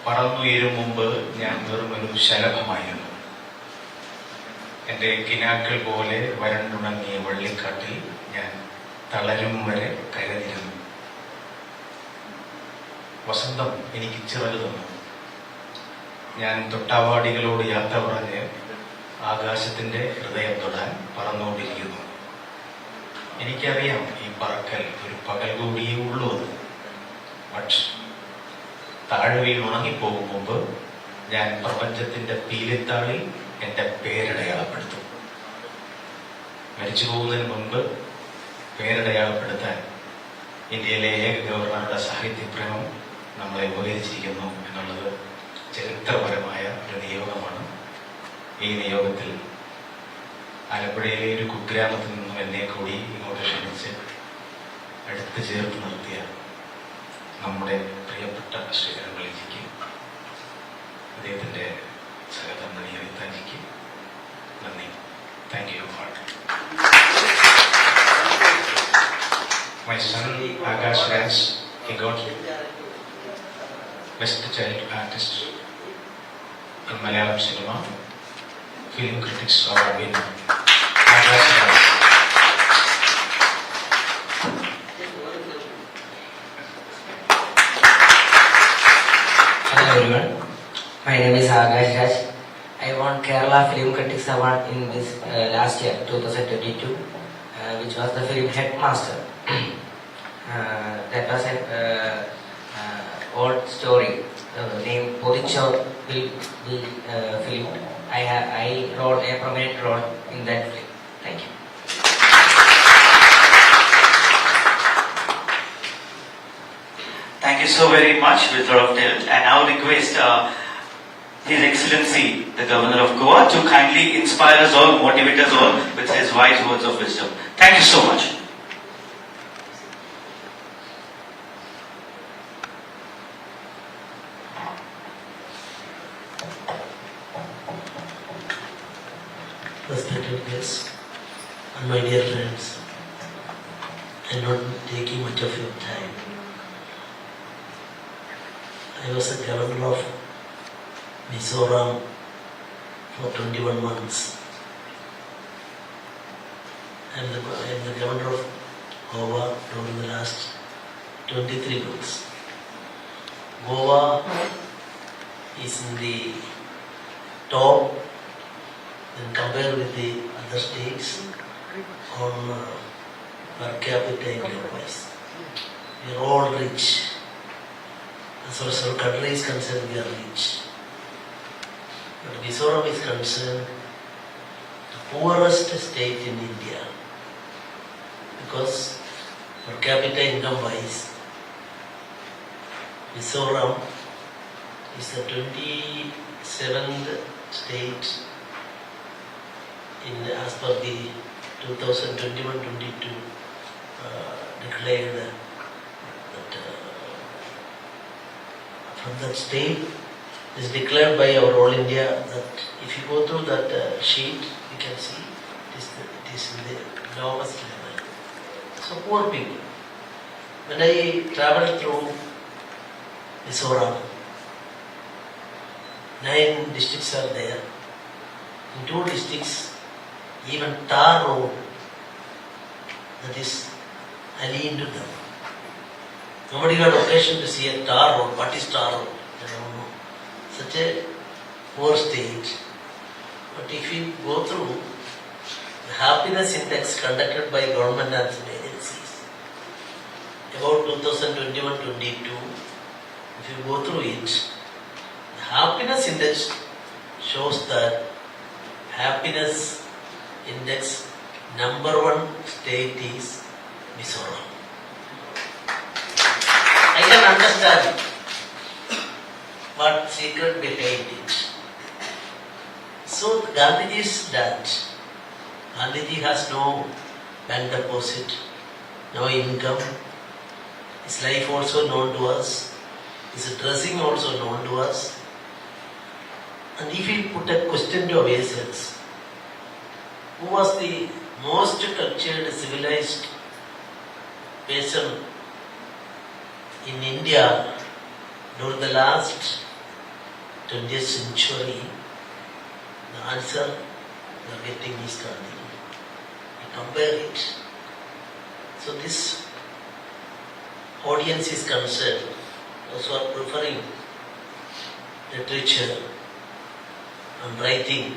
പറന്നുയരും മുമ്പ് ഞാൻ വെറും ഒരു ശലഭമായിരുന്നു. എൻ്റെ കിനാക്കൾ പോലെ വരണ്ടുണങ്ങിയ വള്ളിക്കാട്ടിൽ ഞാൻ തളരും വരെ കരഞ്ഞിരുന്നു. വസന്തം എനിക്ക് ചിറക് തന്നു. ഞാൻ തൊട്ടാവാടികളോട് യാത്ര പറഞ്ഞ് ആകാശത്തിന്റെ ഹൃദയം തൊടാൻ പറന്നുകൊണ്ടിരിക്കുന്നു. എനിക്കറിയാം ഈ പറക്കൽ ഒരു പകൽ കൂടിയേ ഉള്ളൂ എന്ന്. ബട്ട് താഴ്വയിൽ ഉണങ്ങിപ്പോകും മുമ്പ് ഞാൻ പ്രപഞ്ചത്തിന്റെ പീലിത്താളിൽ എന്റെ പേരടയാളപ്പെടുത്തും. മരിച്ചു പോകുന്നതിന് മുൻപ് പേരടയാളപ്പെടുത്താൻ ഇന്ത്യയിലെ ഏക ഗവർണറുടെ സാഹിത്യപ്രേമം നമ്മളെ ഉപകരിച്ചിരിക്കുന്നു എന്നുള്ളത് ചരിത്രപരമായ ഒരു നിയോഗമാണ്. ഈ നിയോഗത്തിൽ ആലപ്പുഴയിലെ ഒരു കുഗ്രാമത്തിൽ നിന്നും എന്നെ കൂടി ഇങ്ങോട്ട് ക്ഷണിച്ച് അടുത്ത് ചേർത്ത് നിർത്തിയ നമ്മുടെ പ്രിയപ്പെട്ട ശ്രീകരങ്ങളിലേക്ക്, അദ്ദേഹത്തിന്റെ സഹധർമ്മണി അനിതാജിക്ക് നന്ദി. Thank you for my son Akash Raj. He got Best Child Artist in Malayalam cinema, Film Critics Award winner. Akash Raj. Hello everyone, my name is Akash Raj. I won Kerala Film Critics Award in this last year, 2022, which was the film Headmaster. That was an old story named Podichor will be filmed. I wrote a prominent role in that film. Thank you. Thank you so very much, with a lot of talent. And now request His Excellency, the Governor of Goa, to kindly inspire us all, motivate us all with his wise words of wisdom. Thank you so much. Respected guests and my dear friends, I'm not taking much of your time. I was a governor of Mizoram for 21 months and I am the governor of Goa during the last 23 months. Goa is in the top when compared with the other states on per capita income-wise. We are all rich. As far as our country is concerned, we are rich. But Mizoram is concerned, the poorest state in India, because per capita income-wise, Mizoram is the 27th state as per the 2021-22 declared that from that state is declared by our All India that if you go through that sheet, you can see it is in the lowest level. So poor people. When I traveled through Mizoram, 9 districts are there. In 2 districts, even tar road, that is alien to them. Nobody had occasion to see a tar road. What is tar road? I don't know. Such a poor state. But if you go through the happiness index conducted by government and some agencies about 2021-22, if you go through it, the happiness index shows that happiness index number 1 state is Mizoram. I can understand what secret behind it. So Gandhiji is that. Gandhiji has no bank deposit, no income. His life also known to us. His dressing also known to us. And if we put a question to ourselves, who was the most cultured, civilized person in India during the last 20th century, the answer we are getting is Gandhi. We compare it. So this audience is concerned, those who are preferring literature and writing,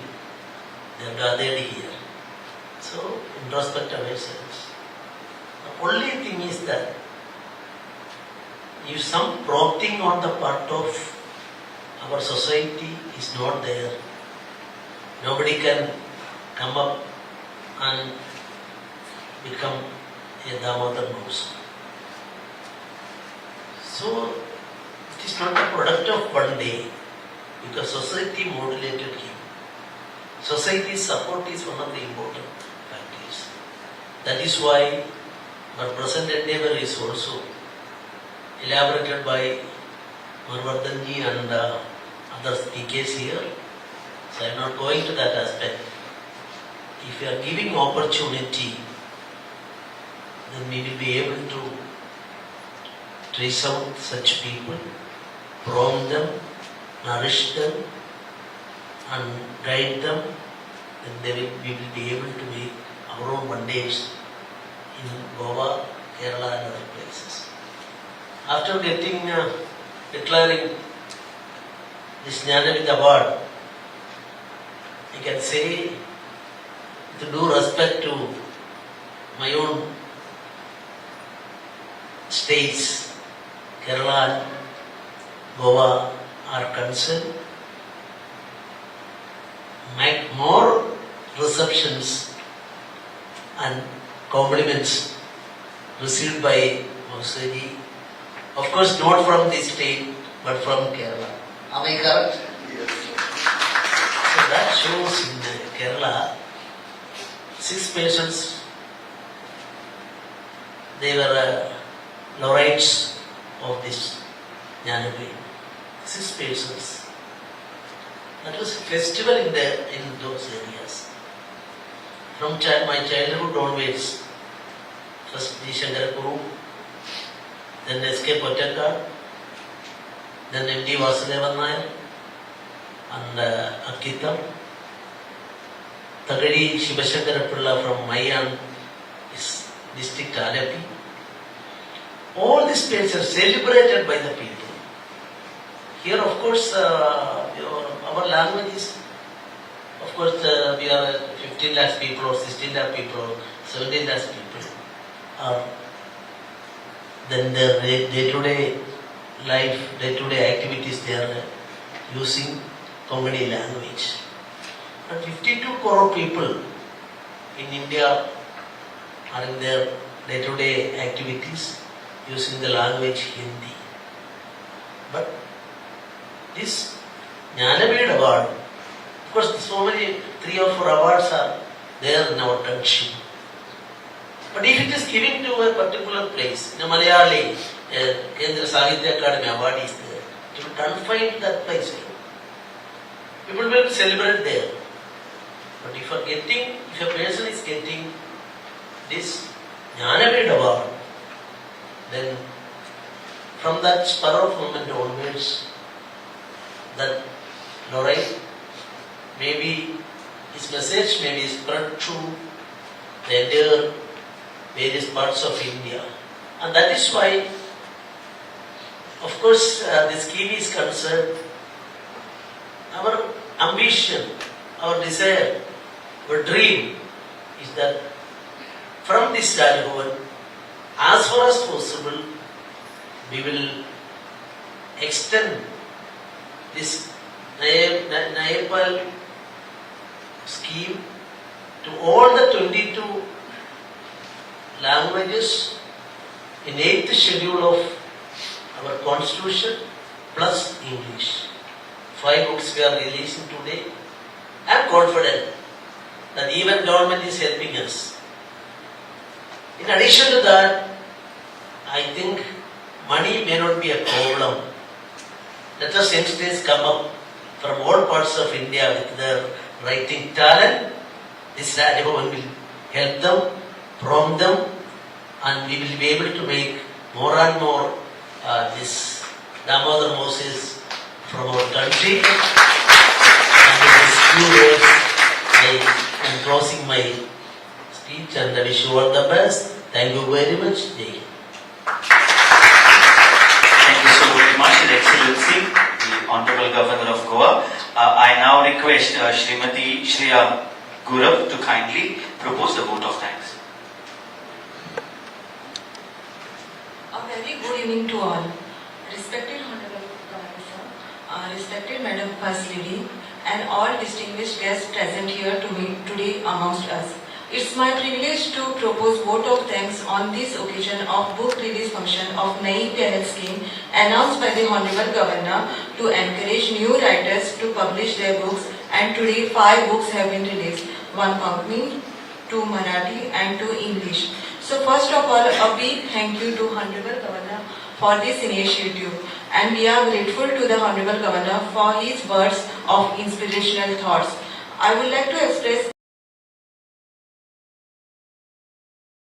they are gathered here. So introspect ourselves. The only thing is that if some prompting on the part of our society is not there, nobody can come up and become a Damodar Mouse. So it is not a product of one day, because society modulated him. Society's support is one of the important factors. That is why our present endeavor is also elaborated by Marvardhanji and other speakers here. So I am not going to that aspect. If you are giving opportunity, then we will be able to trace out such people, prompt them, nourish them, and guide them. Then we will be able to make our own wonders in Goa, Kerala and other places. After declaring this Jnanavid award, I can say, with due respect to my own states, Kerala and Goa are concerned, make more receptions and compliments received by Mausaji. Of course, not from this state, but from Kerala. Am I correct? Yes. So that shows in Kerala, 6 persons, they were laureates of this Jnanavid. 6 persons. That was a festival in those areas. From my childhood onwards, first D. Shankarapuru, then S.K. Pottakar, then M.D. Vasudevan Nair, and Akitam, Tagadi Shivashankarapilla from Mayan, his district Alapi. All these places are celebrated by the people. Here, of course, our language is, of course, we are 15 lakhs people or 16 lakh people or 17 lakhs people. Then their day-to-day life, day-to-day activities, they are using Konkani language. But 52 crore people in India are in their day-to-day activities using the language Hindi. But this Jnanavid award, of course, so many 3 or 4 awards are there in our country. But if it is given to a particular place, in a Malayali, Kendra Sahitya Academy award is there, it will confine to that place. People will celebrate there. But if a person is getting this Jnanavid award, then from that spur of moment onwards, that laureate, maybe his message may be spread through the entire various parts of India. And that is why, of course, the scheme is concerned. Our ambition, our desire, our dream is that from this Rajbhavan, as far as possible, we will extend this Nayapal scheme to all the 22 languages in 8th schedule of our constitution plus English. 5 books we are releasing today. I am confident that even government is helping us. In addition to that, I think money may not be a problem. Let us youngsters come up from all parts of India with their writing talent. this Raj Bhavan will help them, prompt them, and we will be able to make more and more this Damodar Moses from our country. And with these few words, I am closing my speech and I wish you all the best. Thank you very much. Jai Hind. Thank you so very much, Your Excellency, the Honorable Governor of Goa. I now request Srimati Shreya Gurav to kindly propose the vote of thanks. A very good evening to all. Respected Honorable Governor Sir, respected Madam First Lady, and all distinguished guests present here today amongst us. It's my privilege to propose vote of thanks on this occasion of book release function of Nayi Pehal scheme announced by the Honorable Governor to encourage new writers to publish their books, and today 5 books have been released, 1 Konkani, 2 Marathi and 2 English. So first of all, a big thank you to Honorable Governor for this initiative, and we are grateful to the Honorable Governor for his words of inspirational thoughts. I would like to express